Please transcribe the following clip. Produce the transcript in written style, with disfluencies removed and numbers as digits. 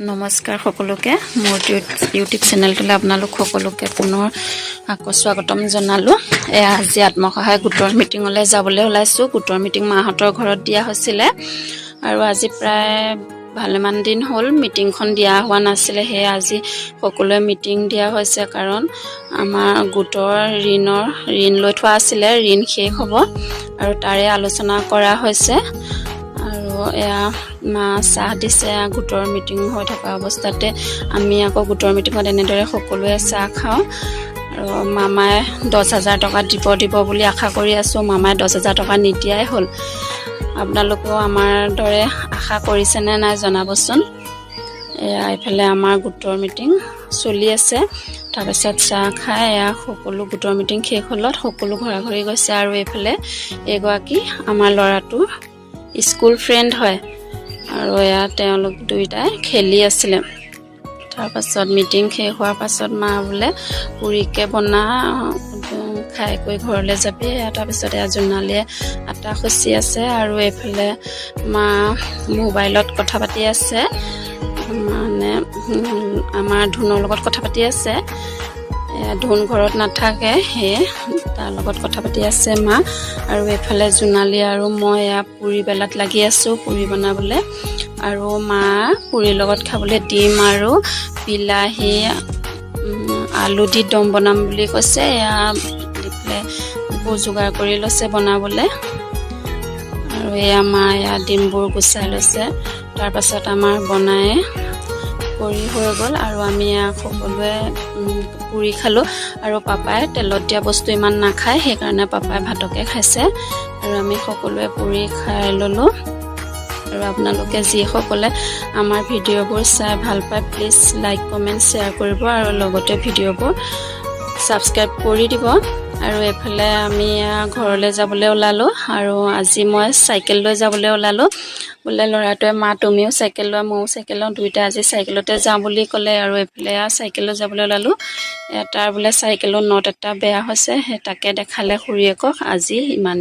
নমস্কাৰ সকলোকে মোৰ ইউটিউব চেনেলটোলৈ আপোনালোক সকলোকে পুনৰ আকৌ স্বাগতম জনালোঁ। আজি আত্মসহায়ক গোটৰ মিটিঙলৈ যাবলৈ ওলাইছোঁ। গোটৰ মিটিং মাহঁতৰ ঘৰত দিয়া হৈছিলে আৰু আজি প্ৰায় ভালেমান দিন হ'ল মিটিংখন দিয়া হোৱা নাছিলে। সেয়ে আজি সকলোৱে মিটিং দিয়া হৈছে, কাৰণ আমাৰ গোটৰ ঋণ লৈ থোৱা আছিলে, ঋণ শেষ হ'ব আৰু তাৰে আলোচনা কৰা হৈছে। আৰু এয়া মা চাহ দিছে। গোটৰ মিটিং হৈ থকা অৱস্থাতে আমি আকৌ গোটৰ মিটিঙত এনেদৰে সকলোৱে চাহ খাওঁ। আৰু মামাই 10,000 টকা দিব বুলি আশা কৰি আছোঁ। মামাই 10,000 টকা নিদিয়াই হ'ল। আপোনালোকেও আমাৰ দৰে আশা কৰিছেনে নাই জনাবচোন। এয়া এইফালে আমাৰ গোটৰ মিটিং চলি আছে। তাৰপিছত চাহ খাই এয়া সকলো গোটৰ মিটিং শেষ হ'লত সকলো ঘৰা ঘৰি গৈছে। আৰু এইফালে এগৰাকী আমাৰ ল'ৰাটো স্কুল ফ্ৰেণ্ড হয় আৰু এয়া তেওঁলোক দুয়োটাই খেলি আছিলে। তাৰপাছত মিটিং শেষ হোৱাৰ পাছত মা বোলে পুৰিকে বনা খাই কৰি ঘৰলৈ যাবি। তাৰপিছত এয়া জোনালীয়ে আটা খুচি আছে আৰু এইফালে মা মোবাইলত কথা পাতি আছে, মানে আমাৰ ধুনৰ লগত কথা পাতি আছে। ধুন ঘৰত নাথাকে, সেয়ে তাৰ লগত কথা পাতি আছে মা। আৰু এইফালে জোনালী আৰু মই এয়া পুৰি বেলাত লাগি আছোঁ, পুৰি বনাবলৈ। আৰু মা পুৰিৰ লগত খাবলৈ ডিম আৰু বিলাহী আলু দি দম বনাম বুলি কৈছে। এয়া এইবোৰ যোগাৰ কৰি লৈছে বনাবলৈ। আৰু এয়া মা এয়া ডিমবোৰ গুচাই লৈছে। তাৰপাছত আমাৰ বনাই কৰি হৈ গ'ল আৰু আমি সকলোৱে পুৰি খালোঁ। আৰু পাপাই তেলত দিয়া বস্তু ইমান নাখায়, সেইকাৰণে পাপাই ভাতকে খাইছে আৰু আমি সকলোৱে পুৰি খাই ল'লোঁ। আৰু আপোনালোকে যিসকলে আমাৰ ভিডিঅ'বোৰ চাই ভাল পায়, প্লিজ লাইক কমেণ্ট শ্বেয়াৰ কৰিব আৰু লগতে ভিডিঅ'বোৰ ছাবস্ক্ৰাইব কৰি দিব। আৰু এইফালে আমি ঘৰলৈ যাবলৈ ওলালোঁ। আৰু আজি মই চাইকেল লৈ যাবলৈ ওলালোঁ। বোলে ল'ৰাটোৱে মা তুমিও চাইকেল লোৱা ময়ো চাইকেল লওঁ, দুয়োটা আজি চাইকেলতে যাওঁ বুলি ক'লে। আৰু এইফালে চাইকেল লৈ যাবলৈ ওলালোঁ। তাৰ বোলে চাইকেলৰ নট এটা বেয়া হৈছে, সেই তাকে দেখালে খুৰীয়েকক। আজি ইমানেই।